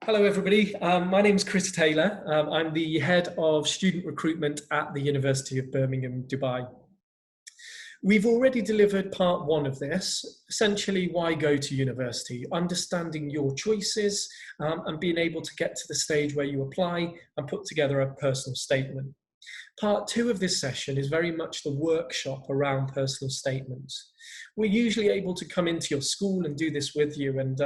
Hello, everybody. My name's Chris Taylor. I'm the head of student recruitment at the University of Birmingham, Dubai. We've already delivered part one of this, essentially why go to university, understanding your choices and being able to get to the stage where you apply and put together a personal statement. Part two of this session is very much the workshop around personal statements. We're usually able to come into your school and do this with you and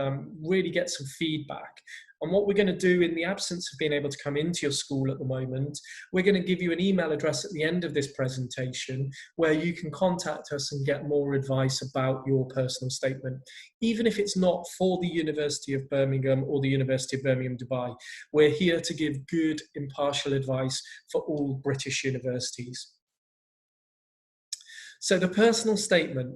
really get some feedback. And what we're going to do in the absence of being able to come into your school at the moment, we're going to give you an email address at the end of this presentation where you can contact us and get more advice about your personal statement. Even if it's not for the University of Birmingham or the University of Birmingham, Dubai, we're here to give good, impartial advice for all British universities. So the personal statement.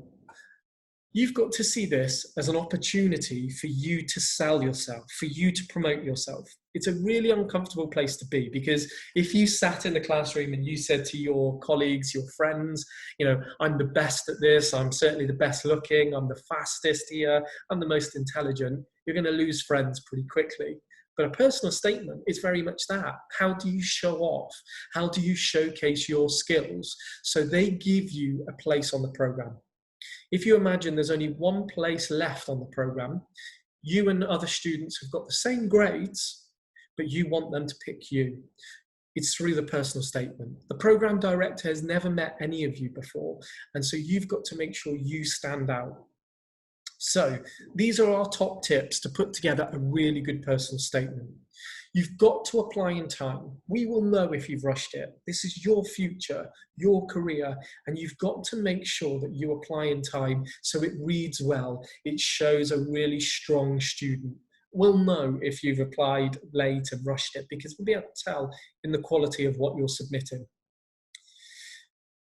You've got to see this as an opportunity for you to sell yourself, for you to promote yourself. It's a really uncomfortable place to be because if you sat in the classroom and you said to your colleagues, your friends, you know, I'm the best at this, I'm certainly the best looking, I'm the fastest here, I'm the most intelligent, you're going to lose friends pretty quickly. But a personal statement is very much that. How do you show off? How do you showcase your skills so they give you a place on the program? If you imagine there's only one place left on the program, you and other students have got the same grades, but you want them to pick you. It's through the personal statement. The program director has never met any of you before, and so you've got to make sure you stand out. So these are our top tips to put together a really good personal statement. You've got to apply in time. We will know if you've rushed it. This is your future, your career, and you've got to make sure that you apply in time so it reads well. It shows a really strong student. We'll know if you've applied late and rushed it because we'll be able to tell in the quality of what you're submitting.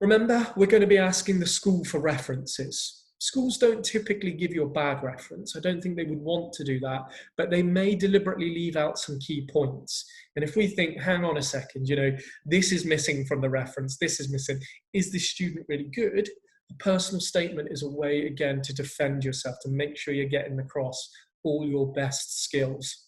Remember, we're going to be asking the school for references. Schools don't typically give you a bad reference. I don't think they would want to do that, but they may deliberately leave out some key points. And if we think, hang on a second, you know, this is missing from the reference, this is missing, is this student really good? A personal statement is a way, again, to defend yourself, to make sure you're getting across all your best skills.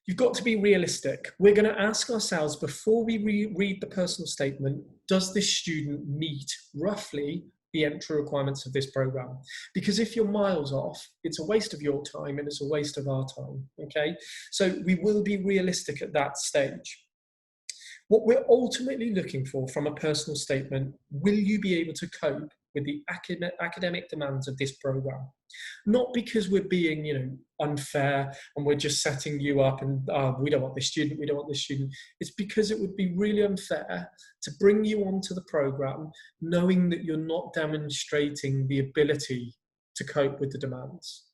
You've got to be realistic. We're going to ask ourselves before we read the personal statement, does this student meet roughly the entry requirements of this program? Because if you're miles off, it's a waste of your time and it's a waste of our time, okay? So we will be realistic at that stage. What we're ultimately looking for from a personal statement, will you be able to cope with the academic demands of this program? Not because we're being, you know, unfair and we're just setting you up and we don't want this student, we don't want this student. It's because it would be really unfair to bring you onto the program knowing that you're not demonstrating the ability to cope with the demands.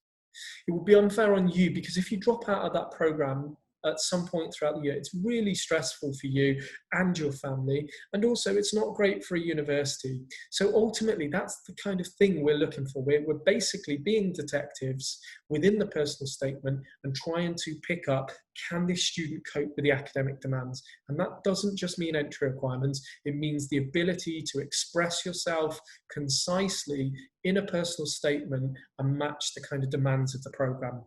It would be unfair on you because if you drop out of that program at some point throughout the year, it's really stressful for you and your family, and also it's not great for a university. So ultimately, that's the kind of thing we're looking for. We're basically being detectives within the personal statement and trying to pick up, can this student cope with the academic demands? And that doesn't just mean entry requirements, it means the ability to express yourself concisely in a personal statement and match the kind of demands of the program.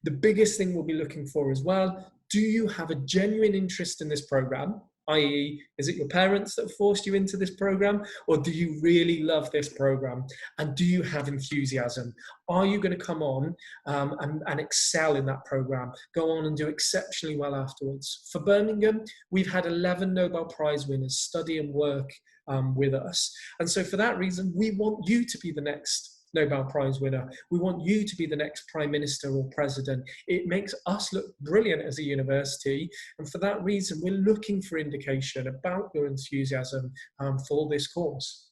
The biggest thing we'll be looking for as well, do you have a genuine interest in this program? I.e., is it your parents that forced you into this program? Or do you really love this program? And do you have enthusiasm? Are you going to come on and excel in that program? Go on and do exceptionally well afterwards. For Birmingham, we've had 11 Nobel Prize winners study and work with us. And so for that reason, we want you to be the next Nobel Prize winner. We want you to be the next Prime Minister or President. It makes us look brilliant as a university. And for that reason, we're looking for indication about your enthusiasm for this course.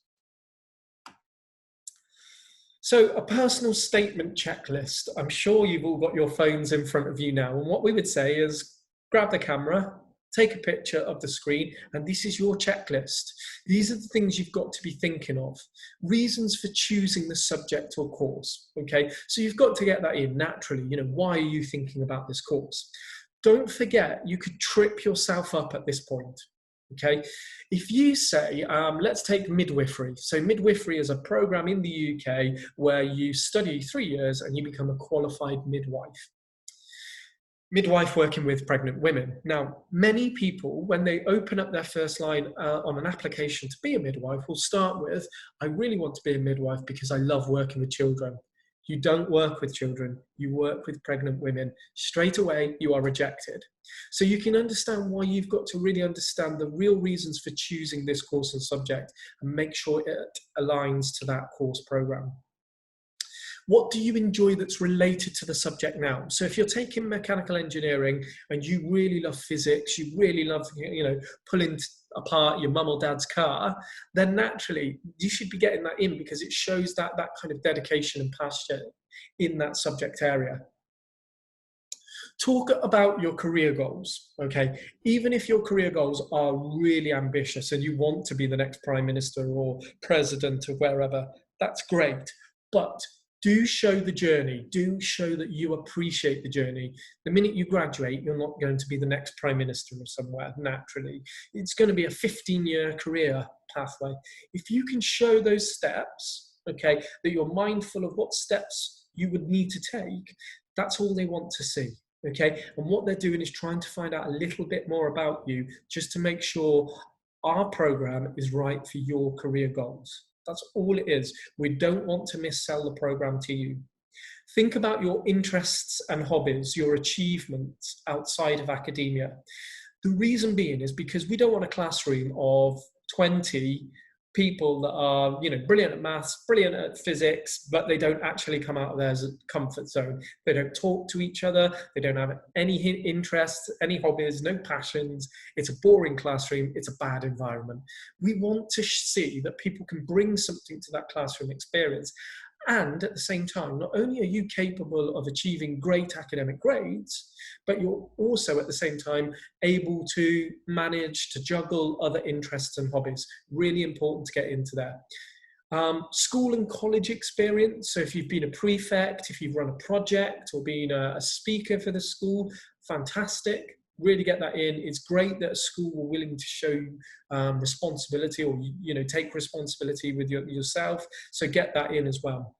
So a personal statement checklist. I'm sure you've all got your phones in front of you now. And what we would say is grab the camera, take a picture of the screen, and this is your checklist. These are the things you've got to be thinking of. Reasons for choosing the subject or course, okay? So you've got to get that in naturally. You know, why are you thinking about this course? Don't forget, you could trip yourself up at this point, okay? If you say, let's take midwifery. So midwifery is a program in the UK where you study 3 years and you become a qualified midwife. Midwife working with pregnant women. Now, many people, when they open up their first line on an application to be a midwife, will start with, I really want to be a midwife because I love working with children. You don't work with children, you work with pregnant women. Straight away, you are rejected. So you can understand why you've got to really understand the real reasons for choosing this course and subject and make sure it aligns to that course program. What do you enjoy that's related to the subject now? So if you're taking mechanical engineering and you really love physics, you really love, pulling apart your mum or dad's car, then naturally you should be getting that in because it shows that kind of dedication and passion in that subject area. Talk about your career goals, okay? Even if your career goals are really ambitious and you want to be the next prime minister or president or wherever, that's great. But do show the journey. Do show that you appreciate the journey. The minute you graduate, you're not going to be the next prime minister or somewhere, naturally. It's going to be a 15-year career pathway. If you can show those steps, okay, that you're mindful of what steps you would need to take, that's all they want to see. Okay, and what they're doing is trying to find out a little bit more about you just to make sure our program is right for your career goals. That's all it is. We don't want to missell the program to you. Think about your interests and hobbies, your achievements outside of academia. The reason being is because we don't want a classroom of 20 people that are, brilliant at maths, brilliant at physics, but they don't actually come out of their comfort zone. They don't talk to each other. They don't have any interests, any hobbies, no passions. It's a boring classroom. It's a bad environment. We want to see that people can bring something to that classroom experience. And at the same time, not only are you capable of achieving great academic grades, but you're also at the same time able to manage to juggle other interests and hobbies. Really important to get into there. School and college experience. So if you've been a prefect, if you've run a project or been a speaker for the school, fantastic. Really get that in. It's great that a school were willing to show responsibility or take responsibility with yourself. So get that in as well.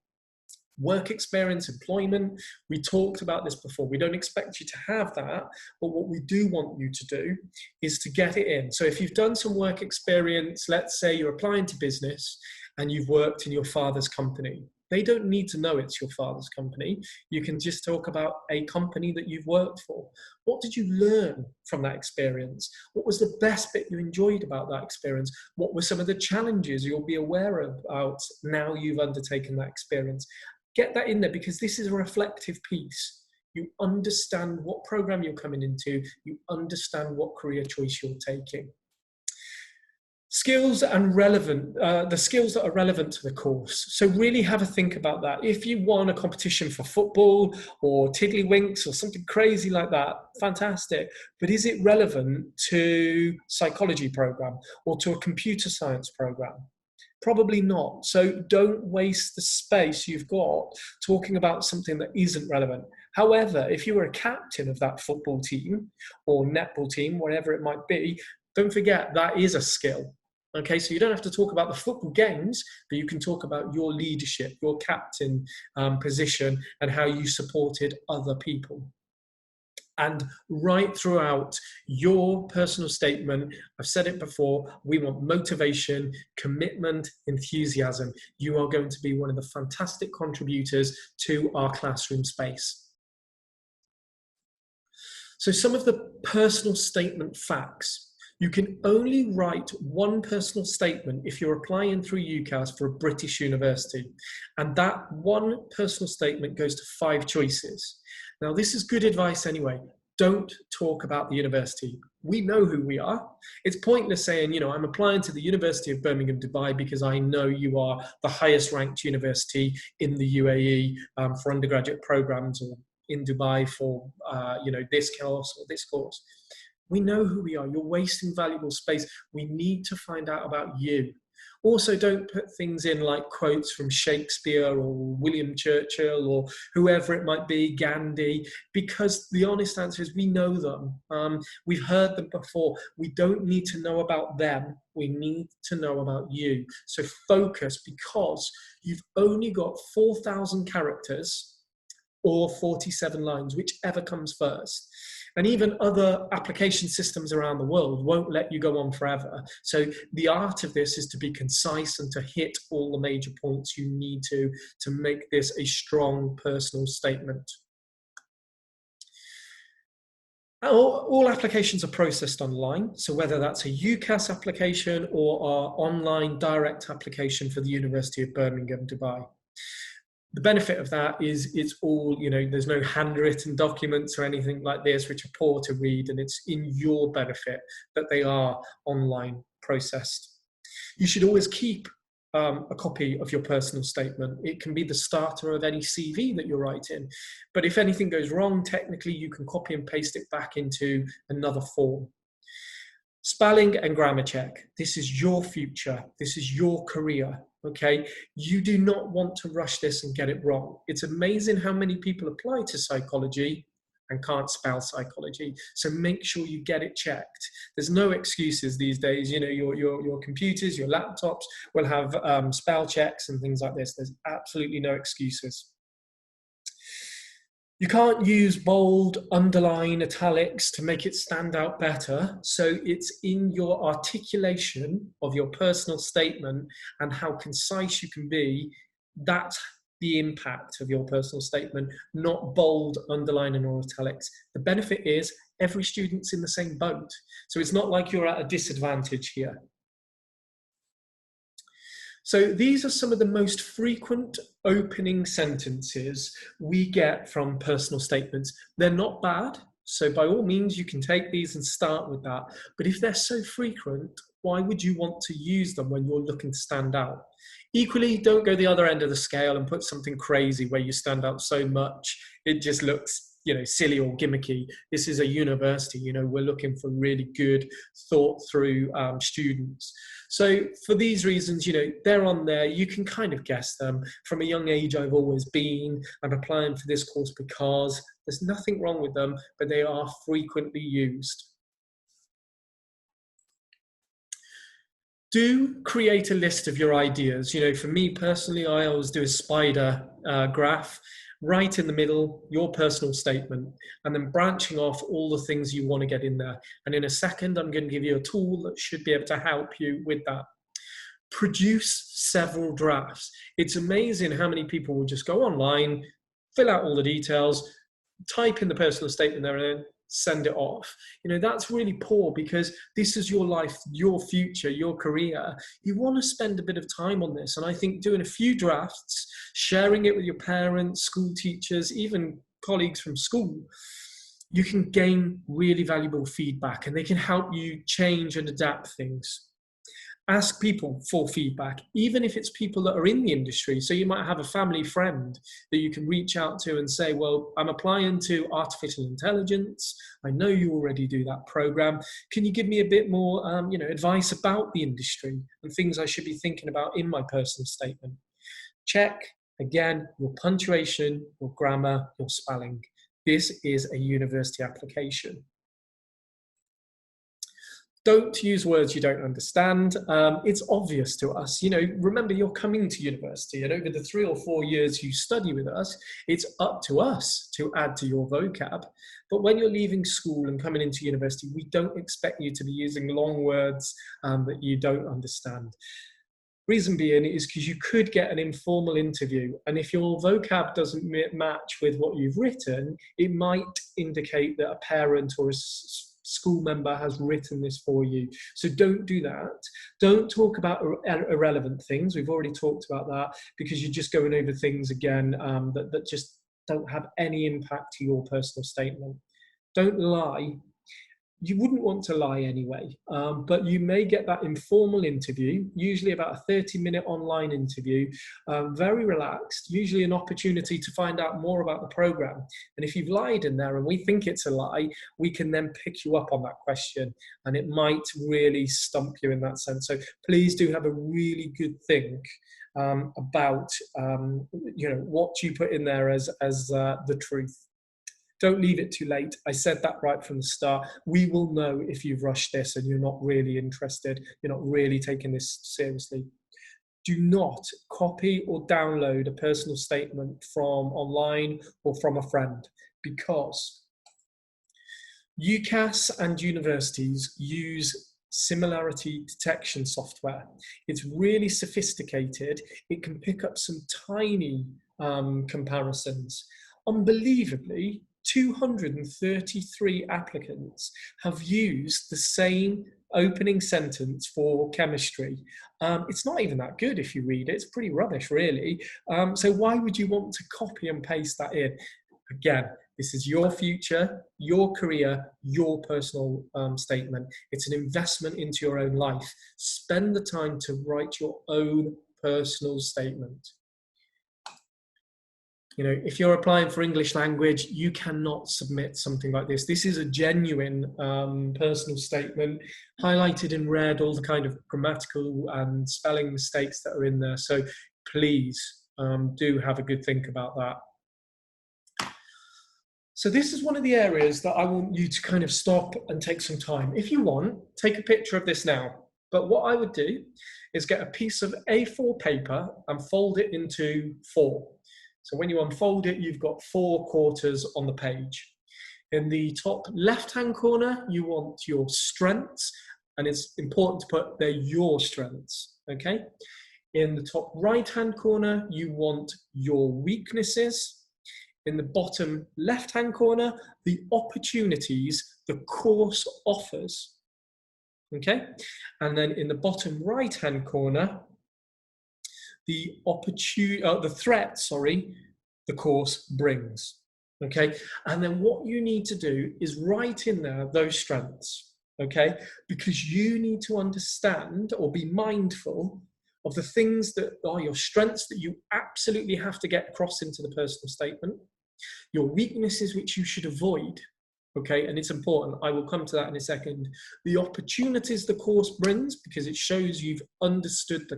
Work experience, employment. We talked about this before. We don't expect you to have that, but what we do want you to do is to get it in. So if you've done some work experience, let's say you're applying to business and you've worked in your father's company. They don't need to know it's your father's company. You can just talk about a company that you've worked for. What did you learn from that experience? What was the best bit you enjoyed about that experience? What were some of the challenges you'll be aware about now you've undertaken that experience? Get that in there because this is a reflective piece. You understand what program you're coming into. You understand what career choice you're taking. Skills and relevant, the skills that are relevant to the course. So really have a think about that. If you won a competition for football or tiddlywinks or something crazy like that, fantastic. But is it relevant to psychology program or to a computer science program? Probably not. So don't waste the space you've got talking about something that isn't relevant. However, if you were a captain of that football team or netball team, whatever it might be, don't forget that is a skill. Okay, so you don't have to talk about the football games, but you can talk about your leadership, your captain position, and how you supported other people. And right throughout your personal statement, I've said it before, we want motivation, commitment, enthusiasm. You are going to be one of the fantastic contributors to our classroom space. So some of the personal statement facts. You can only write one personal statement if you're applying through UCAS for a British university. And that one personal statement goes to 5 choices. Now, this is good advice anyway. Don't talk about the university. We know who we are. It's pointless saying, I'm applying to the University of Birmingham, Dubai, because I know you are the highest ranked university in the UAE for undergraduate programs, or in Dubai for, this course or this course. We know who we are. You're wasting valuable space. We need to find out about you. Also, don't put things in like quotes from Shakespeare or William Churchill or whoever it might be, Gandhi, because the honest answer is we know them. We've heard them before. We don't need to know about them. We need to know about you. So focus, because you've only got 4,000 characters or 47 lines, whichever comes first. And even other application systems around the world won't let you go on forever. So the art of this is to be concise and to hit all the major points you need to make this a strong personal statement. All applications are processed online, so whether that's a UCAS application or our online direct application for the University of Birmingham, Dubai. The benefit of that is it's all, there's no handwritten documents or anything like this, which are poor to read, and it's in your benefit that they are online processed. You should always keep a copy of your personal statement. It can be the starter of any CV that you're writing. But if anything goes wrong, technically you can copy and paste it back into another form. Spelling and grammar check. This is your future. This is your career, okay? You do not want to rush this and get it wrong. It's amazing how many people apply to psychology and can't spell psychology. So make sure you get it checked. There's no excuses these days. Your computers, your laptops will have spell checks and things like this. There's absolutely no excuses. You can't use bold, underline, italics to make it stand out better. So it's in your articulation of your personal statement and how concise you can be. That's the impact of your personal statement, not bold, underlining, or italics. The benefit is every student's in the same boat. So it's not like you're at a disadvantage here. So these are some of the most frequent opening sentences we get from personal statements. They're not bad. So by all means, you can take these and start with that. But if they're so frequent, why would you want to use them when you're looking to stand out? Equally, don't go the other end of the scale and put something crazy where you stand out so much it just looks silly or gimmicky. This is a university, we're looking for really good, thought through students. So for these reasons, they're on there. You can kind of guess them. From a young age, I'm applying for this course because there's nothing wrong with them, but they are frequently used. Do create a list of your ideas. For me personally, I always do a spider graph. Right in the middle, your personal statement, and then branching off all the things you want to get in there. And in a second, I'm going to give you a tool that should be able to help you with that. Produce several drafts. It's amazing how many people will just go online, fill out all the details, type in the personal statement there, and then send it off. That's really poor, because this is your life, your future, your career. You want to spend a bit of time on this. And I think doing a few drafts, sharing it with your parents, school teachers, even colleagues from school, you can gain really valuable feedback, and they can help you change and adapt things. Ask people for feedback, even if it's people that are in the industry. So you might have a family friend that you can reach out to and say, well, I'm applying to artificial intelligence. I know you already do that program. Can you give me a bit more advice about the industry and things I should be thinking about in my personal statement? Check, again, your punctuation, your grammar, your spelling. This is a university application. Don't use words you don't understand. It's obvious to us. Remember, you're coming to university, and over the 3 or 4 years you study with us, it's up to us to add to your vocab. But when you're leaving school and coming into university, we don't expect you to be using long words that you don't understand. Reason being is because you could get an informal interview, and if your vocab doesn't match with what you've written, it might indicate that a parent or a school member has written this for you. So don't do that. Don't talk about irrelevant things. We've already talked about that, because you're just going over things again that just don't have any impact to your personal statement. Don't lie. You wouldn't want to lie anyway, but you may get that informal interview, usually about a 30-minute online interview, very relaxed, usually an opportunity to find out more about the program. And if you've lied in there and we think it's a lie, we can then pick you up on that question, and it might really stump you in that sense. So please do have a really good think about what you put in there as the truth. Don't leave it too late. I said that right from the start. We will know if you've rushed this and you're not really interested, you're not really taking this seriously. Do not copy or download a personal statement from online or from a friend, because UCAS and universities use similarity detection software. It's really sophisticated. It can pick up some tiny comparisons. Unbelievably, 233 applicants have used the same opening sentence for chemistry. It's not even that good if you read it. It's pretty rubbish, really. So why would you want to copy and paste that in? Again, this is your future, your career, your personal statement. It's an investment into your own life. Spend the time to write your own personal statement. You know, if you're applying for English language, you cannot submit something like this. This is a genuine personal statement, highlighted in red, all the kind of grammatical and spelling mistakes that are in there. So please do have a good think about that. So this is one of the areas that I want you to kind of stop and take some time. If you want, take a picture of this now. But what I would do is get a piece of A4 paper and fold it into 4. So when you unfold it, you've got 4 quarters on the page. In the top left-hand corner, you want your strengths, and it's important to put they're your strengths, okay? In the top right-hand corner, you want your weaknesses. In the bottom left-hand corner, the opportunities the course offers, okay? And then in the bottom right-hand corner, the threat, the course brings, okay? And then what you need to do is write in there those strengths, okay? Because you need to understand or be mindful of the things that are your strengths that you absolutely have to get across into the personal statement, your weaknesses which you should avoid, okay, and it's important, I will come to that in a second, the opportunities the course brings, because it shows you've understood the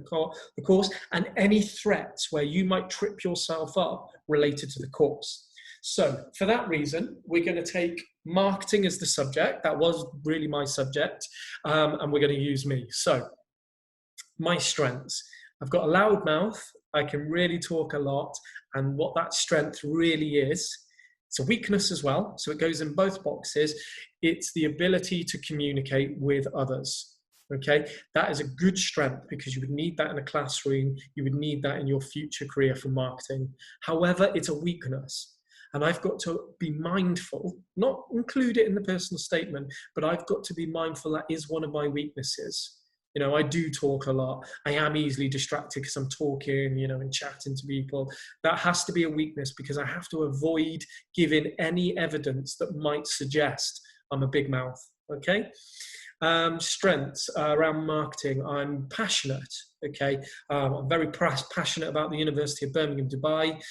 course, and any threats where you might trip yourself up related to the course. So for that reason, we're going to take marketing as the subject. That was really my subject, and we're going to use me. So my strengths. I've got a loud mouth. I can really talk a lot. And what that strength really is, it's a weakness as well. So it goes in both boxes. It's the ability to communicate with others. Okay, that is a good strength because you would need that in a classroom. You would need that in your future career for marketing. However, it's a weakness. And I've got to be mindful, not include it in the personal statement, but I've got to be mindful that is one of my weaknesses. You know, I do talk a lot. I am easily distracted because I'm talking, you know, and chatting to people. That has to be a weakness because I have to avoid giving any evidence that might suggest I'm a big mouth, okay? Strengths around marketing. I'm passionate, okay? I'm very passionate about the University of Birmingham, Dubai.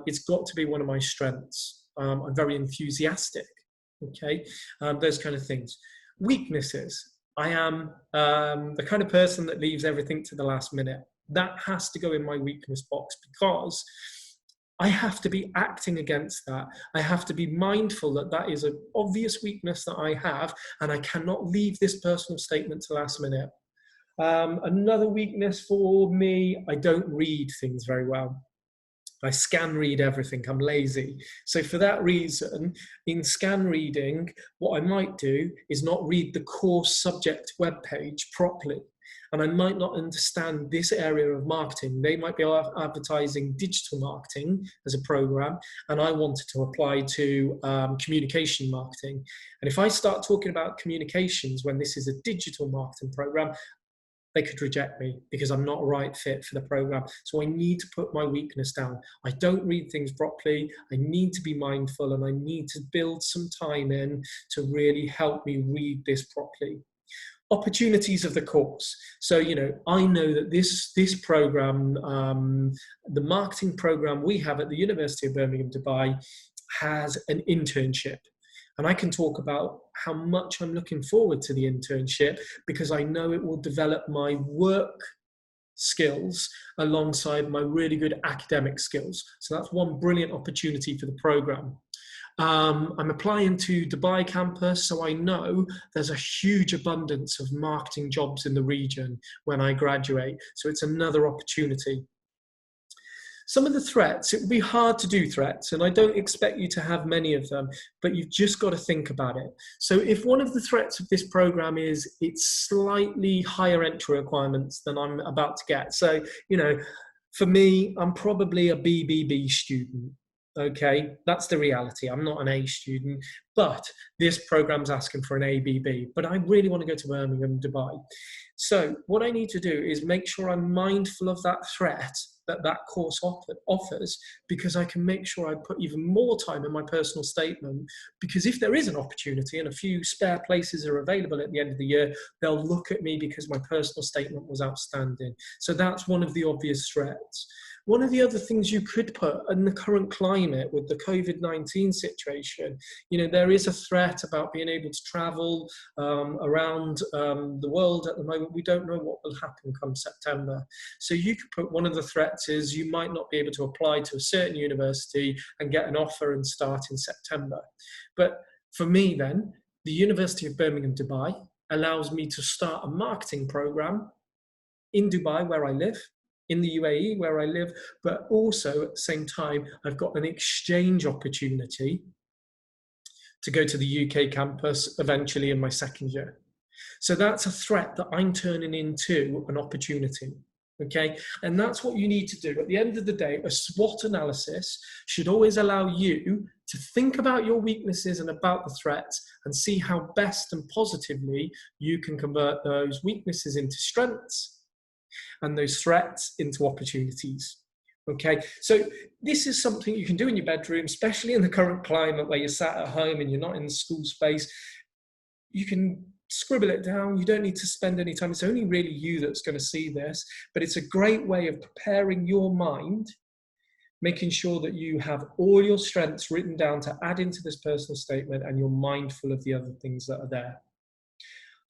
It's got to be one of my strengths. I'm very enthusiastic, okay? Those kind of things. Weaknesses. I am the kind of person that leaves everything to the last minute. That has to go in my weakness box because I have to be acting against that. I have to be mindful that that is an obvious weakness that I have, and I cannot leave this personal statement to last minute. Another weakness for me, I don't read things very well. I scan read everything. I'm lazy. So for that reason, in scan reading, what I might do is not read the course subject webpage properly. And I might not understand this area of marketing. They might be advertising digital marketing as a program, and I wanted to apply to communication marketing. And if I start talking about communications when this is a digital marketing program, they could reject me because I'm not a right fit for the program. So I need to put my weakness down. I don't read things properly. I need to be mindful, and I need to build some time in to really help me read this properly. Opportunities of the course. So, you know, I know that this program, the marketing program we have at the University of Birmingham, Dubai, has an internship. And I can talk about how much I'm looking forward to the internship because I know it will develop my work skills alongside my really good academic skills. So that's one brilliant opportunity for the program. I'm applying to Dubai campus, so I know there's a huge abundance of marketing jobs in the region when I graduate. So it's another opportunity. Some of the threats, it would be hard to do threats, and I don't expect you to have many of them, but you've just got to think about it. So if one of the threats of this program is it's slightly higher entry requirements than I'm about to get. So, for me, I'm probably a BBB student. Okay, that's the reality. I'm not an A student, but this program's asking for an ABB. But I really want to go to Birmingham, Dubai. So what I need to do is make sure I'm mindful of that threat that course offers, because I can make sure I put even more time in my personal statement, because if there is an opportunity and a few spare places are available at the end of the year, they'll look at me because my personal statement was outstanding. So that's one of the obvious threats. One of the other things you could put in the current climate with the COVID-19 situation, there is a threat about being able to travel around the world at the moment. We don't know what will happen come September. So you could put one of the threats is you might not be able to apply to a certain university and get an offer and start in September. But for me then, the University of Birmingham, Dubai allows me to start a marketing program in Dubai where I live, in the UAE where I live, but also at the same time, I've got an exchange opportunity to go to the UK campus eventually in my second year. So that's a threat that I'm turning into an opportunity. Okay, and that's what you need to do. At the end of the day, a SWOT analysis should always allow you to think about your weaknesses and about the threats and see how best and positively you can convert those weaknesses into strengths and those threats into opportunities. Okay, so this is something you can do in your bedroom, especially in the current climate where you're sat at home and you're not in the school space. You can scribble it down. You don't need to spend any time. It's only really you that's going to see this, but it's a great way of preparing your mind, making sure that you have all your strengths written down to add into this personal statement, and you're mindful of the other things that are there.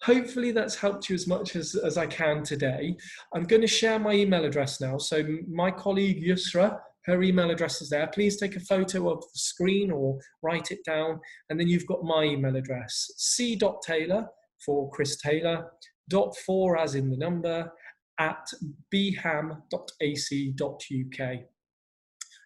Hopefully that's helped you as much as I can today. I'm going to share my email address now. So my colleague Yusra, her email address is there. Please take a photo of the screen or write it down. And then you've got my email address, c.taylor for Chris Taylor, .4 as in the number, at bham.ac.uk.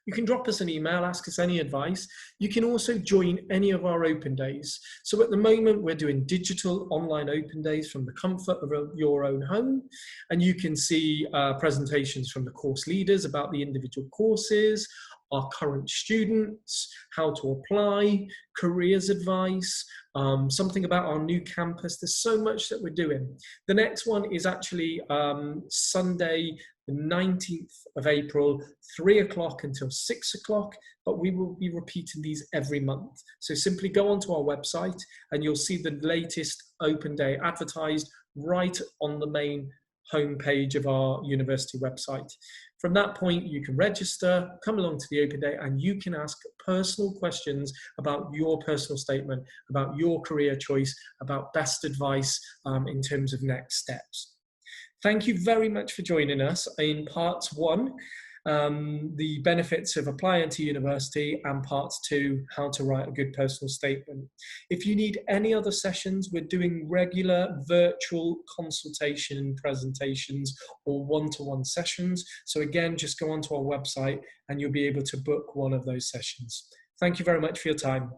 You can drop us an email, ask us any advice. You can also join any of our open days. So at the moment, we're doing digital online open days from the comfort of your own home. And you can see presentations from the course leaders about the individual courses, our current students, how to apply, careers advice, something about our new campus. There's so much that we're doing. The next one is actually Sunday, the 19th of April, 3 o'clock until 6 o'clock, but we will be repeating these every month. So simply go onto our website and you'll see the latest open day advertised right on the main homepage of our university website. From that point, you can register, come along to the open day, and you can ask personal questions about your personal statement, about your career choice, about best advice in terms of next steps. Thank you very much for joining us in parts 1, the benefits of applying to university, and parts 2, how to write a good personal statement. If you need any other sessions, we're doing regular virtual consultation presentations or one-to-one sessions. So again, just go onto our website and you'll be able to book one of those sessions. Thank you very much for your time.